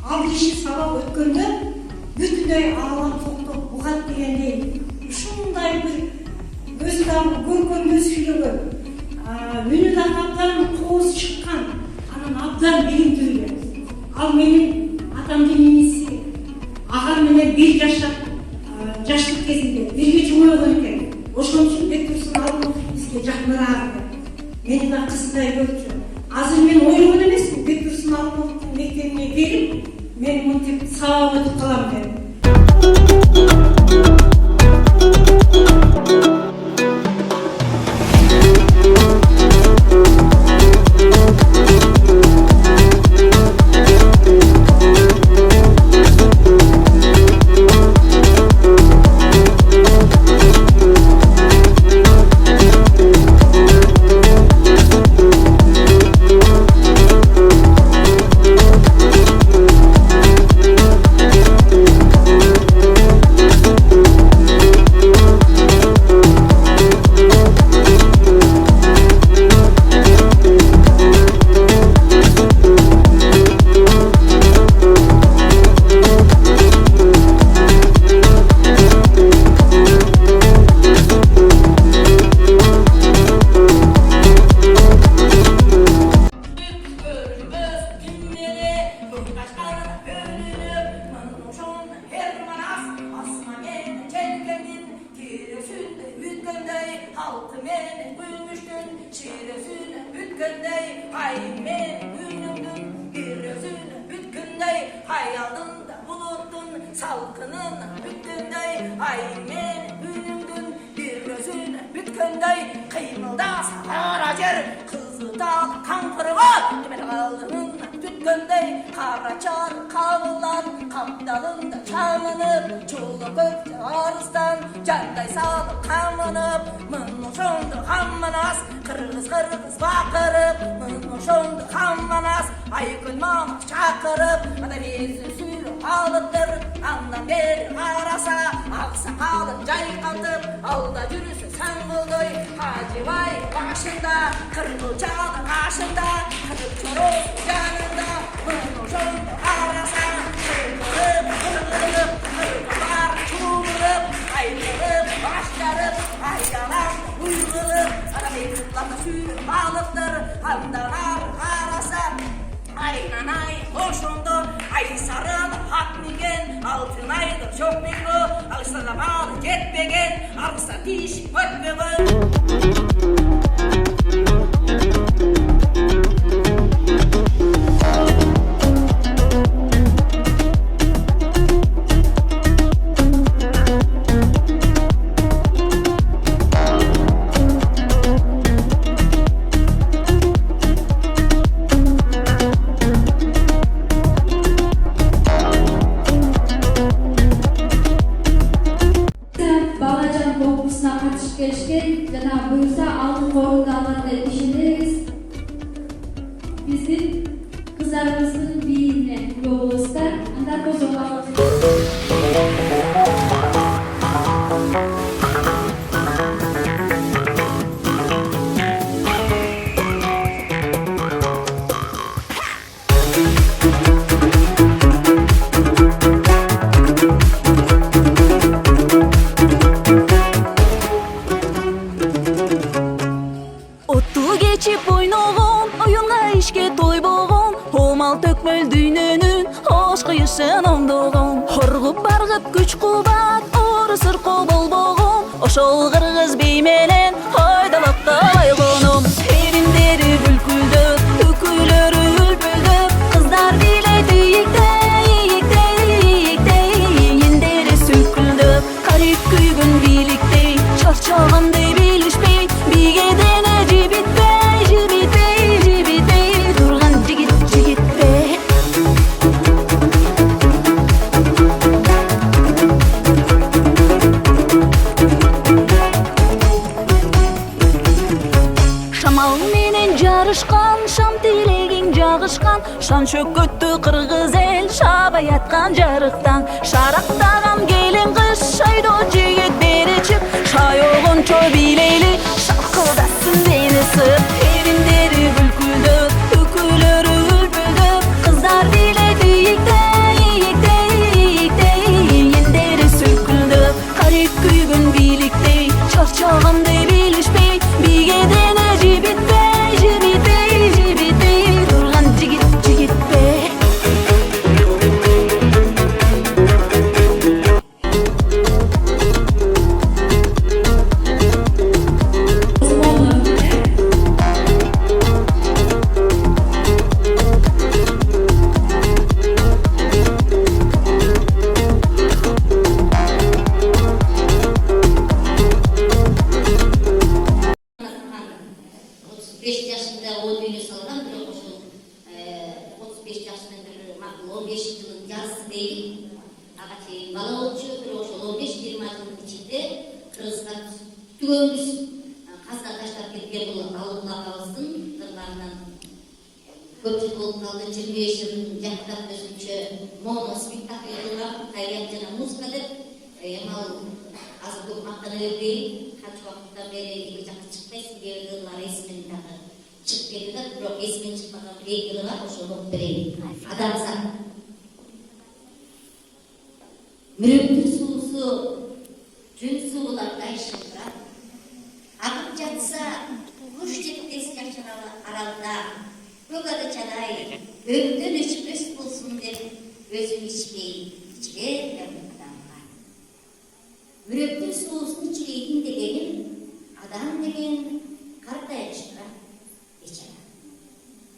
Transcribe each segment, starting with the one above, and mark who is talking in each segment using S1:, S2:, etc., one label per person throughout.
S1: Ал киши сабак өткөндө бүтүндөй аалам токтоп бугат дегендей ушундай бир көз дагы көркөм көз сүйлөгөн үнү да абдан кооз чыккан анан абдан билимдүү эле. Ал менин атамдын иниси агам менен бир жаштык кезинде бирге чоңойгон экен. Ошон үчүн Бектурсун Алымов бизге жакыныраак. Мени да кыздай көрчү. Азыр мен ойлогон эмесмин, Бектурсун Алымовдун мектебине келип, мен мынтип сабак өтүп калам деп.
S2: Salkının bütündey, aymen günündün bir gözün bütkündey, kıymılda sahara cer, kızı dağ kankırıva, demel aldının tütkündey, karaçar kavılan, kaptalında çağınıp, çulu gökçe arıstan, canday salıp kamınıp, mınuşundu hammanas, kırgız bakırıp, mınuşundu hammanas, aykın mamak çakırıp, ada bezin suyru alıttır, andan beri arasa, aksakalın caykaltıp, alda yürüsün sen buldoy, hacı vay başında, kırgıl çağın aşında, kırık çoros yanında, mınuşundu arasa, kırgılıp, kırgılar çuğulup, ayrılıp, başlarıp, aydalan uygulup, ada mevcutlarda suyru balıktır, andalar arasa, aynan ay hoşundu, ay sarılı hatmigen, altın aydır çok bilgu, alışsa da bağlı jetbegen, alışsa diş ötmegen.
S3: Жана буюрса 6 дүйнөнүн ош кыйышын оңдогон, хоргуп баргып күч кубат ору сыркоо болбогон, ошол кыргыз бей менен ойдолокто ойгонум. Эриндери бүлкүлдөп, үкүлөрү үлбүлдөп, кыздар билейт ийикте, эндери сүлкүлдөп, карип күйгөн бийликтей, чарчагандай билишпей, бийгедене жибитпей, турган жигитпе. Шамал менен жарышкан, шам тилегиң жагышкан, шан чөкөттү кыргыз эл шабай аткан жарыктан. Шарактаган келин кыз шайдоо жигит бери чык, шайогончо бийлейли шалкылдасын мени сып. Эриндери бүлкүлдөп, үкүлөрү үлбүлдөп, кыздар билейт ийикте, эндери сүлкүлдөп, карип күйгөн бийликтей, чарчагандай билишпей, бийгедене жибитпей, турган жигитпе.
S4: Манас жана музыка деп азыр көп мактана бербейин. Канча убакыттан бери эки жакка чыкпайсың деген ырлар эсимен дагы чыгып кетти да, бирок эсимен чыкпаган бир эки ыры бар, ошону окуп берейин. Адамзат. Мүрөктүн суусу жүн суулардай шылдырат. Агып жатса куш жетпес жашан аралда, көк адачадай өмдөн өчпөс болсун деп өзүм ичпей адамга. Мүрөктүн суусун ичпейин дегеним, адам деген картайыштыра, бечара.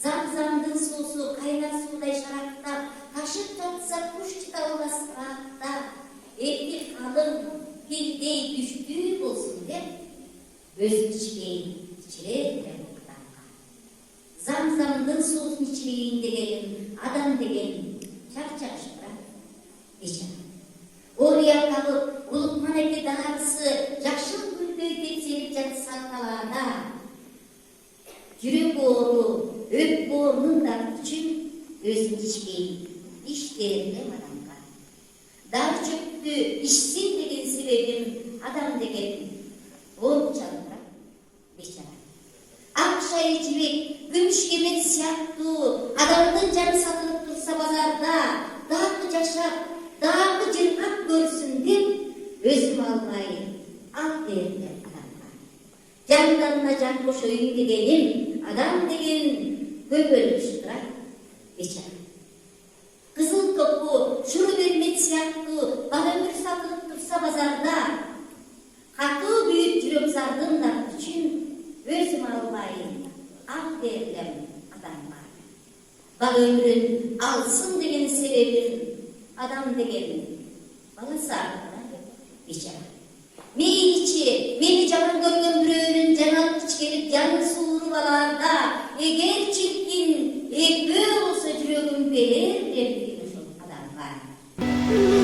S4: Зам-замдын суусу кайнар суудай шарактап, ташып жатса куш жыта албас рааттап, эти калың пилдей күчтүү болсун деп өзүм ичпейин адамга. Зам-замдын суусун ичпейин дегеним, адам деген чарчаштыра, бечара. Ория калып, улукман эки дарысы жакшыл гүлдөй текселип жатса талаада, жүрөк оору, өп боорунун да үчүн өзүн ичпейин, иштерлем адамга. Дар чөптү ичсин деген себебим, адам деген ооручалыра, бечара. Акшай жибек, күмүш кемет сыяктуу адамдын жаны сатылып турса базарда, дагы жашап, дагы жыргап көрсүн деп өзүм албай ал бердим адамга. Жанданына жан кошоюн дегеним, адам деген көбөлүштүра, бечара. Кызыл топу, шуру бермек сыяктуу бала өмүр сатылып турса базарда, катуу бүйүт жүрөк зардындар үчүн өзүм албай ал бердим адамга. Бала өмүрүн алсын деген себебим, адам деген бала сагына, бечара. Мени жаман көргөн бирөөнүн жанат ичкелип жаны сууруп аларда, эгер чиркин экөө болсо жүрөгүм берер деп ошол адамга.